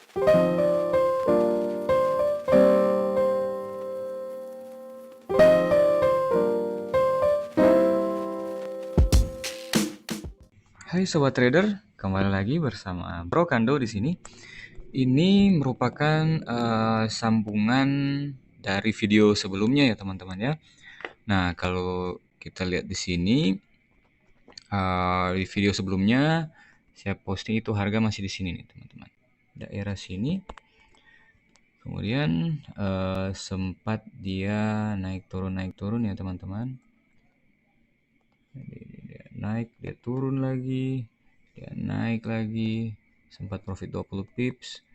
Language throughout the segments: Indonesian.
Hai sobat trader, kembali lagi bersama Bro Kando di sini. Ini merupakan sambungan dari video sebelumnya ya teman-teman ya. Nah, kalau kita lihat di sini di video sebelumnya saya posting itu harga masih di sini nih teman-teman. Daerah sini. Kemudian sempat dia naik turun ya teman-teman. Dia naik, dia turun lagi, dia naik lagi, sempat profit 20 pips,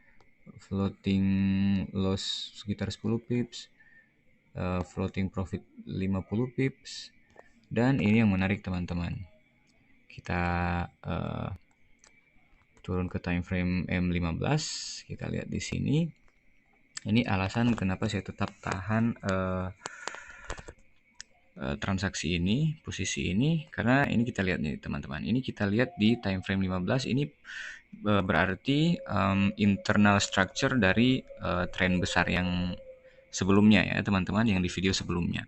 floating loss sekitar 10 pips, floating profit 50 pips, dan ini yang menarik teman-teman. Kita turun ke time frame M15, kita lihat di sini. Ini alasan kenapa saya tetap tahan transaksi ini, posisi ini, karena ini kita lihat nih teman-teman. Ini kita lihat di time frame 15 ini berarti internal structure dari tren besar yang sebelumnya ya teman-teman, yang di video sebelumnya.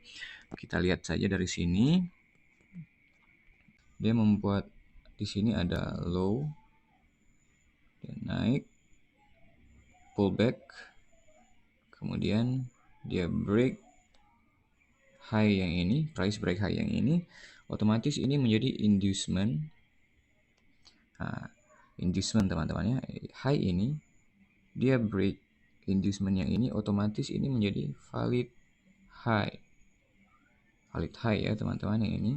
Kita lihat saja dari sini. Dia membuat di sini ada low, dia naik, pullback, kemudian dia break high yang ini, price break high yang ini, otomatis ini menjadi inducement. Nah, inducement teman-teman ya, high ini dia break inducement yang ini, otomatis ini menjadi valid high ya teman-teman yang ini.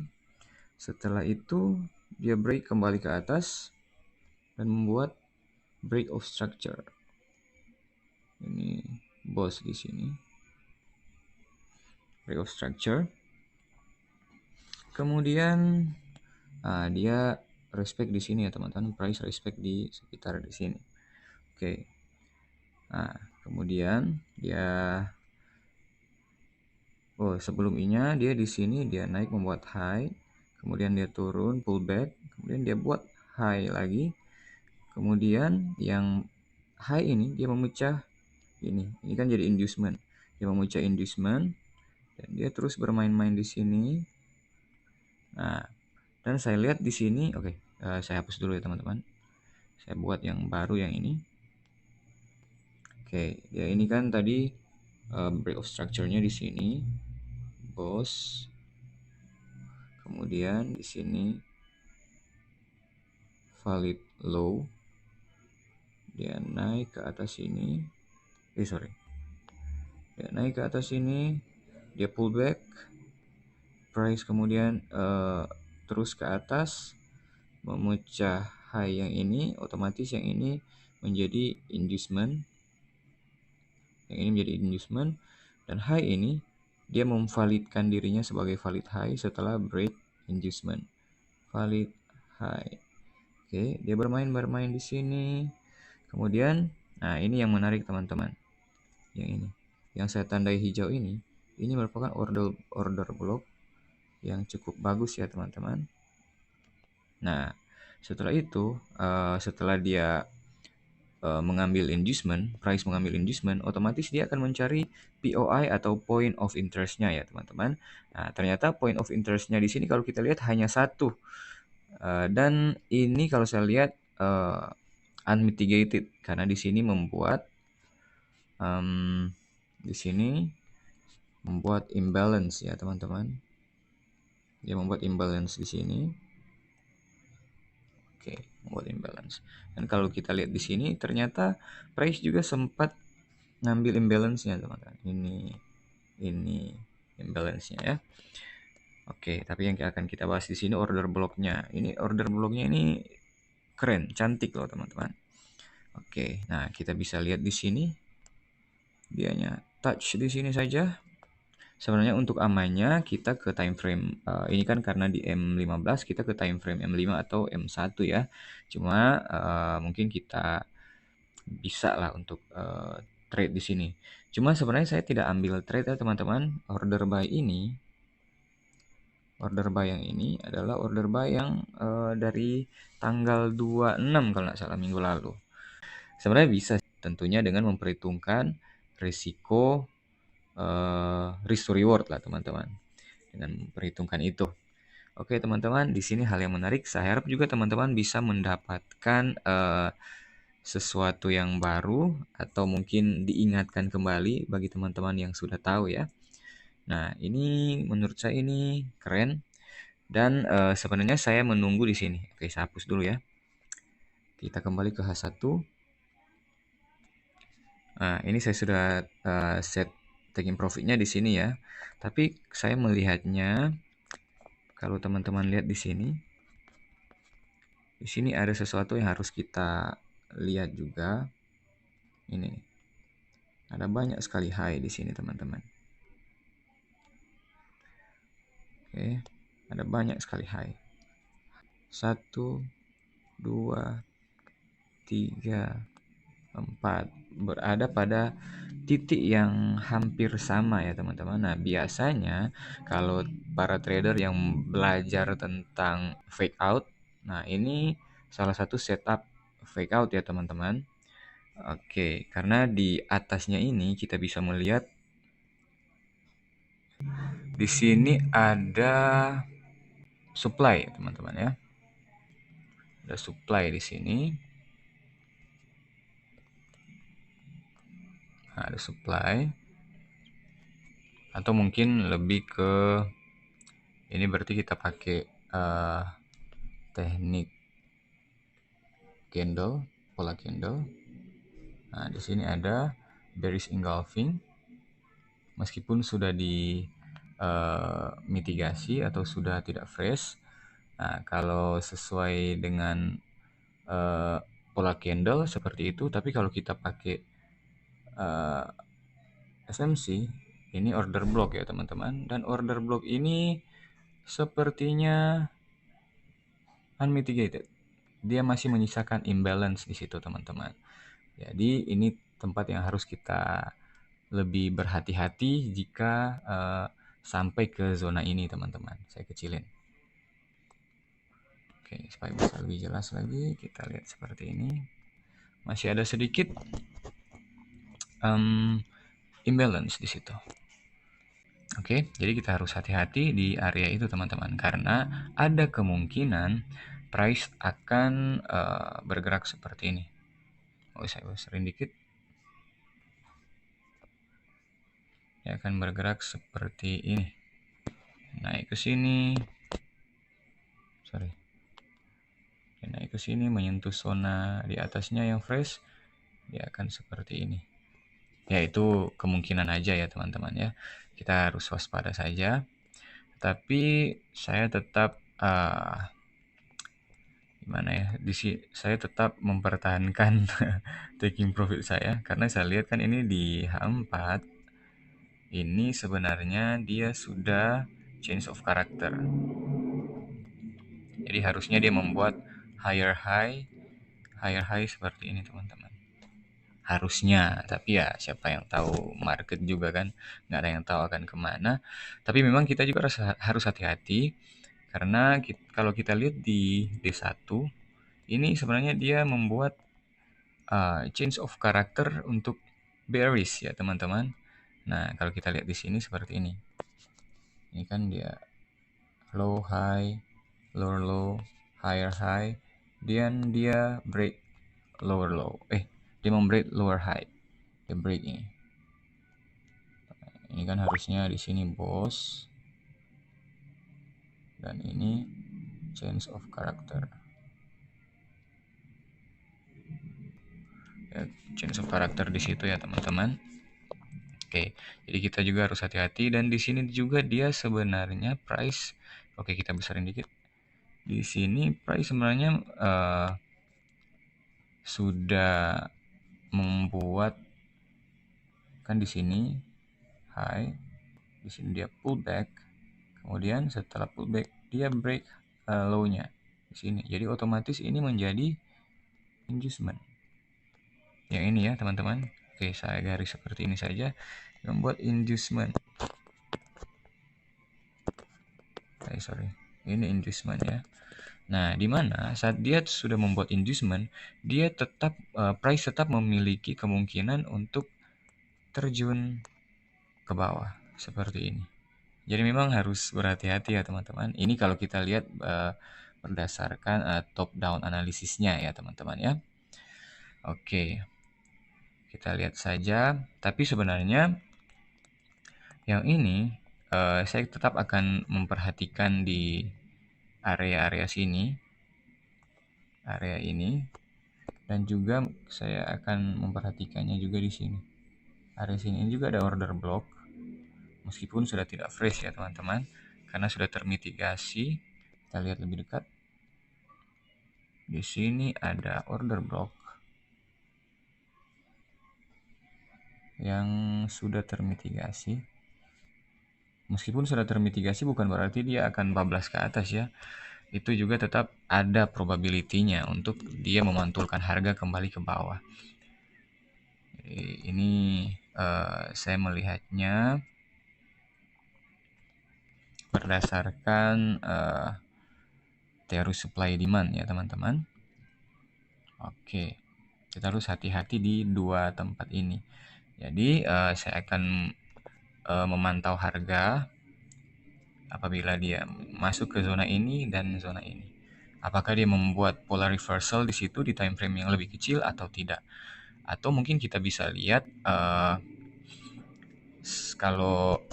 Setelah itu dia break kembali ke atas dan membuat break of structure. Ini bos di sini, break of structure. Kemudian dia respect di sini ya teman-teman, price respect di sekitar di sini. Oke. Nah, kemudian dia sebelumnya dia di sini dia naik membuat high, kemudian dia turun pullback, kemudian dia buat high lagi. Kemudian yang high ini dia memecah ini kan jadi inducement. Dia memecah inducement dan dia terus bermain-main di sini. Nah, dan saya lihat di sini, saya hapus dulu ya teman-teman. Saya buat yang baru yang ini. Oke, ya ini kan tadi break of structure-nya di sini, bos. Kemudian di sini valid low. Dia naik ke atas sini. Dia naik ke atas sini, dia pullback, price kemudian terus ke atas, memecah high yang ini, otomatis yang ini menjadi inducement. Yang ini menjadi inducement, dan high ini dia memvalidkan dirinya sebagai valid high setelah break inducement. Valid high. Oke, dia bermain di sini. Kemudian, nah ini yang menarik teman-teman. Yang ini, yang saya tandai hijau ini merupakan order block yang cukup bagus ya teman-teman. Nah, setelah itu, setelah dia mengambil inducement, price mengambil inducement, otomatis dia akan mencari POI atau point of interest-nya ya teman-teman. Nah, ternyata point of interest-nya di sini kalau kita lihat hanya satu. Dan ini kalau saya lihat unmitigated karena di sini membuat imbalance ya teman-teman. Dia membuat imbalance di sini. Oke, membuat imbalance. Dan kalau kita lihat di sini ternyata price juga sempat ngambil imbalance-nya teman-teman. Ini imbalance-nya ya. Oke, tapi yang akan kita bahas di sini order block-nya. Ini order block-nya ini keren, cantik loh teman-teman. Oke, nah kita bisa lihat di sini. Dianya touch di sini saja. Sebenarnya untuk amannya kita ke time frame ini kan karena di M15 kita ke time frame M5 atau M1 ya. Cuma mungkin kita bisa lah untuk trade di sini. Cuma sebenarnya saya tidak ambil trade ya teman-teman. Order buy yang ini adalah order buy yang dari tanggal 26 kalau nggak salah minggu lalu. Sebenarnya bisa tentunya dengan memperhitungkan risiko risk to reward lah teman-teman. Dengan memperhitungkan itu. Oke teman-teman, di sini hal yang menarik. Saya harap juga teman-teman bisa mendapatkan sesuatu yang baru atau mungkin diingatkan kembali bagi teman-teman yang sudah tahu ya. Nah, ini menurut saya ini keren dan sebenarnya saya menunggu di sini. Oke, saya hapus dulu ya. Kita kembali ke H1. Nah, ini saya sudah set taking profitnya di sini ya. Tapi saya melihatnya kalau teman-teman lihat di sini ada sesuatu yang harus kita lihat juga. Ini ada banyak sekali high di sini teman-teman. Oke, ada banyak sekali high. 1, 2, 3, 4 berada pada titik yang hampir sama ya teman-teman. Nah, biasanya kalau para trader yang belajar tentang fake out, nah ini salah satu setup fake out ya teman-teman. Oke, karena di atasnya ini kita bisa melihat di sini ada supply teman-teman ya. Ada supply di sini. Nah, ada supply. Atau mungkin lebih ke ini berarti kita pakai teknik candle, pola candle. Nah, di sini ada bearish engulfing. Meskipun sudah di mitigasi atau sudah tidak fresh. Nah, kalau sesuai dengan pola candle seperti itu, tapi kalau kita pakai SMC, ini order block ya teman-teman. Dan order block ini sepertinya unmitigated. Dia masih menyisakan imbalance di situ teman-teman. Jadi ini tempat yang harus kita lebih berhati-hati jika sampai ke zona ini teman-teman. Saya kecilin. Oke, supaya bisa lebih jelas lagi, kita lihat seperti ini. Masih ada sedikit imbalance di situ. Oke, jadi kita harus hati-hati di area itu teman-teman, karena ada kemungkinan price akan bergerak seperti ini. Oh, saya besarin dikit. Ya, akan bergerak seperti ini. Naik ke sini. Naik ke sini menyentuh zona di atasnya yang fresh, dia akan seperti ini. Ya, itu kemungkinan aja ya teman-teman ya. Kita harus waspada saja. Tapi saya tetap gimana ya? Saya tetap mempertahankan taking profit saya karena saya lihat kan ini di H4 ini sebenarnya dia sudah change of character. Jadi harusnya dia membuat higher high seperti ini teman-teman. Harusnya, tapi ya siapa yang tahu, market juga kan nggak ada yang tahu akan kemana. Tapi memang kita juga harus hati-hati karena kalau kita lihat di D1 ini sebenarnya dia membuat change of character untuk bearish ya teman-teman. Nah, kalau kita lihat di sini seperti ini. Ini kan dia low high, lower low, higher high, dan dia break lower low. Dia membreak lower high. Dia break ini. Ini kan harusnya di sini bos. Dan ini change of character. Ya, change of character di situ ya teman-teman. Oke, jadi kita juga harus hati-hati dan di sini juga dia sebenarnya price. Oke, kita besarin dikit. Di sini price sebenarnya sudah membuat kan di sini high, di sini dia pullback, kemudian setelah pullback dia break low-nya di sini. Jadi otomatis ini menjadi inducement. Yang ini ya teman-teman. Oke, saya garis seperti ini saja, membuat inducement. Sorry, ini inducement ya. Nah, di mana saat dia sudah membuat inducement, dia tetap price tetap memiliki kemungkinan untuk terjun ke bawah seperti ini. Jadi memang harus berhati-hati ya teman-teman. Ini kalau kita lihat berdasarkan top down analisisnya ya teman-teman ya. Oke, kita lihat saja. Tapi sebenarnya yang ini saya tetap akan memperhatikan di area-area sini, area ini, dan juga saya akan memperhatikannya juga di sini. Area sini juga ada order block, meskipun sudah tidak fresh ya teman-teman, karena sudah termitigasi. Kita lihat lebih dekat. Di sini ada order block yang sudah termitigasi. Meskipun sudah termitigasi bukan berarti dia akan bablas ke atas ya. Itu juga tetap ada probability-nya untuk dia memantulkan harga kembali ke bawah. Jadi, ini saya melihatnya berdasarkan teori supply demand ya teman-teman. Oke, kita harus hati-hati di dua tempat ini. Jadi saya akan memantau harga apabila dia masuk ke zona ini dan zona ini. Apakah dia membuat polar reversal di situ di time frame yang lebih kecil atau tidak? Atau mungkin kita bisa lihat kalau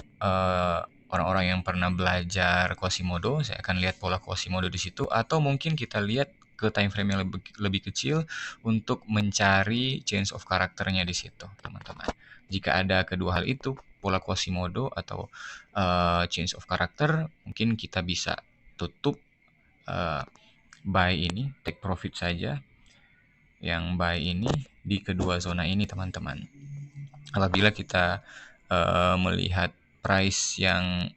orang-orang yang pernah belajar Quasimodo, saya akan lihat pola Quasimodo di situ. Atau mungkin kita lihat ke time frame yang lebih kecil untuk mencari change of karakternya di situ, teman-teman. Jika ada kedua hal itu, pola Quasimodo atau change of karakter, mungkin kita bisa tutup buy ini, take profit saja yang buy ini di kedua zona ini, teman-teman. Apabila kita melihat price yang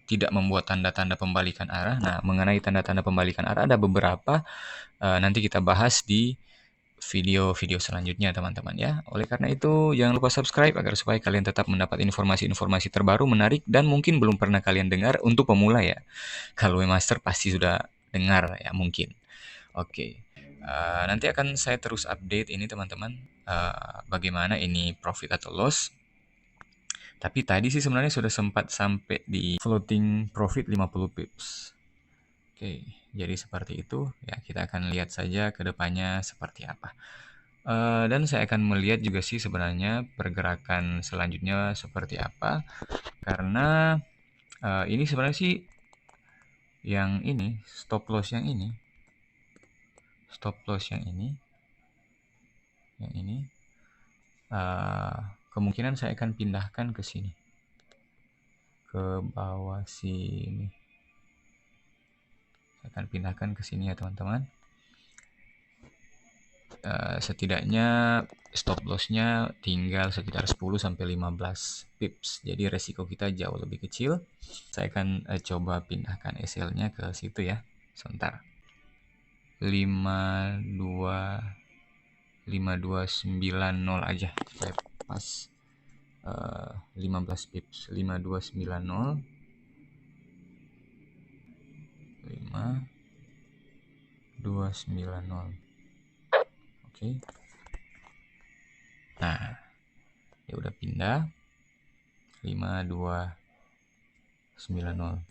tidak membuat tanda-tanda pembalikan arah. Nah, mengenai tanda-tanda pembalikan arah ada beberapa, nanti kita bahas di video-video selanjutnya teman-teman ya. Oleh karena itu jangan lupa subscribe agar supaya kalian tetap mendapat informasi-informasi terbaru menarik dan mungkin belum pernah kalian dengar untuk pemula ya. Kalau master pasti sudah dengar ya mungkin. Oke. Nanti akan saya terus update ini teman-teman, bagaimana ini profit atau loss. Tapi tadi sih sebenarnya sudah sempat sampai di floating profit 50 pips. Oke, jadi seperti itu. Ya, kita akan lihat saja ke depannya seperti apa. Dan saya akan melihat juga sih sebenarnya pergerakan selanjutnya seperti apa. Karena ini sebenarnya sih yang ini, stop loss yang ini. Stop loss yang ini. Yang ini. Kemungkinan saya akan pindahkan ke sini. Ke bawah sini. Saya akan pindahkan ke sini ya teman-teman. Setidaknya stop loss-nya tinggal sekitar 10-15 pips. Jadi resiko kita jauh lebih kecil. Saya akan coba pindahkan SL-nya ke situ ya. Sebentar. 5290 aja. Saya pas 15 pips. 5290. 5290. Oke. Nah, ya udah pindah 5290.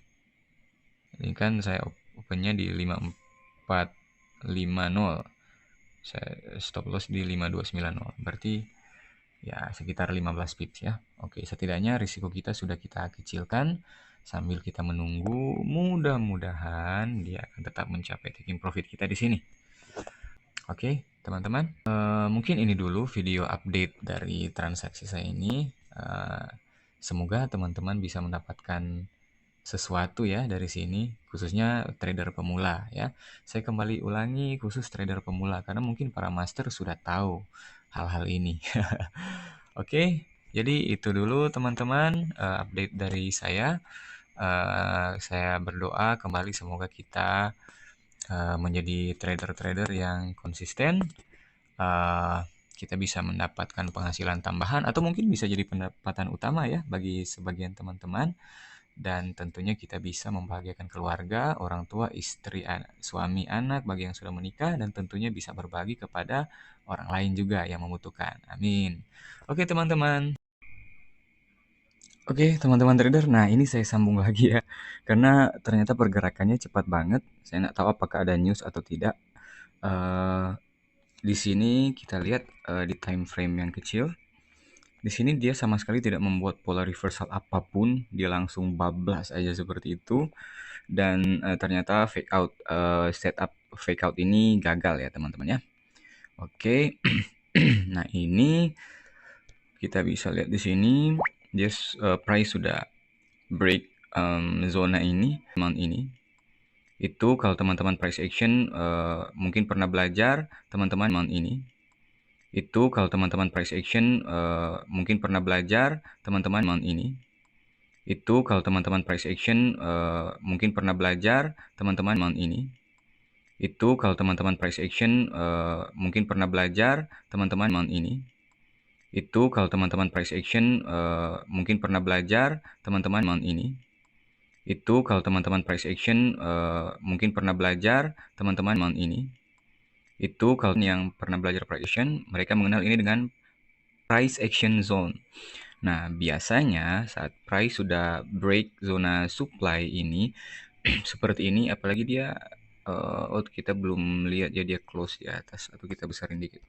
Ini kan saya opennya di 5450. Saya stop loss di 5290. Berarti ya sekitar 15 pips ya. Oke, setidaknya risiko kita sudah kita kecilkan sambil kita menunggu. Mudah-mudahan dia akan tetap mencapai taking profit kita di sini. Oke, teman-teman. Mungkin ini dulu video update dari transaksi saya ini. Semoga teman-teman bisa mendapatkan sesuatu ya dari sini, khususnya trader pemula ya. Saya kembali ulangi khusus trader pemula karena mungkin para master sudah tahu hal-hal ini. Oke, jadi itu dulu teman-teman update dari saya. Saya berdoa kembali semoga kita menjadi trader-trader yang konsisten. Kita bisa mendapatkan penghasilan tambahan atau mungkin bisa jadi pendapatan utama ya bagi sebagian teman-teman. dan tentunya kita bisa membahagiakan keluarga, orang tua, istri, suami, anak bagi yang sudah menikah, dan tentunya bisa berbagi kepada orang lain juga yang membutuhkan. Amin. Oke teman-teman. Oke teman-teman trader, nah ini saya sambung lagi ya, karena ternyata pergerakannya cepat banget. Saya nggak tahu apakah ada news atau tidak. Di sini kita lihat di time frame yang kecil. Di sini dia sama sekali tidak membuat pola reversal apapun, dia langsung bablas aja seperti itu. Dan ternyata fake out, setup fake out ini gagal ya teman-teman ya. Oke, nah ini kita bisa lihat di sini, dia price sudah break zona ini, amount ini. Itu kalau teman-teman price action mungkin pernah belajar, teman-teman amount ini. Itu kalau teman-teman price action mungkin pernah belajar, teman-teman amount ini. Itu kalau teman-teman price action mungkin pernah belajar, teman-teman amount ini. Itu kalau teman-teman price action mungkin pernah belajar, teman-teman amount ini. Itu kalau teman-teman price action mungkin pernah belajar, teman-teman amount ini. Itu kalau teman-teman price action mungkin pernah belajar, teman-teman amount ini. Itu kalau yang pernah belajar price action, mereka mengenal ini dengan price action zone. Nah, biasanya saat price sudah break zona supply ini seperti ini, apalagi dia oh kita belum lihat ya dia close di atas, atau kita besarin dikit.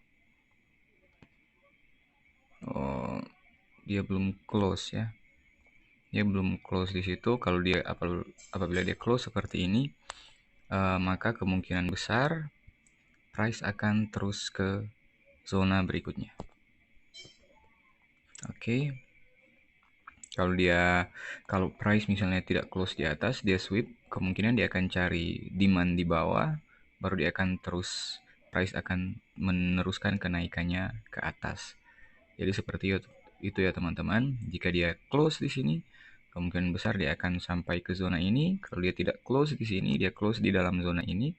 Oh, dia belum close ya. Dia belum close di situ. Kalau dia apabila dia close seperti ini, maka kemungkinan besar price akan terus ke zona berikutnya. Oke. Kalau price misalnya tidak close di atas, dia sweep, kemungkinan dia akan cari demand di bawah, baru dia akan terus, price akan meneruskan kenaikannya ke atas. Jadi seperti itu ya teman-teman. Jika dia close di sini, kemungkinan besar dia akan sampai ke zona ini. Kalau dia tidak close di sini, dia close di dalam zona ini,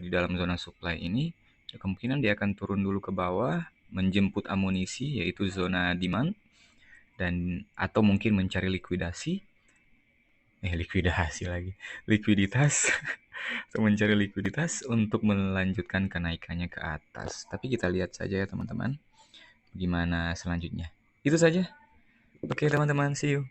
di dalam zona supply ini, kemungkinan dia akan turun dulu ke bawah, menjemput amunisi yaitu zona demand, dan atau mungkin mencari likuiditas atau mencari likuiditas untuk melanjutkan kenaikannya ke atas. Tapi kita lihat saja ya teman-teman, gimana selanjutnya. Itu saja. Oke teman-teman, see you.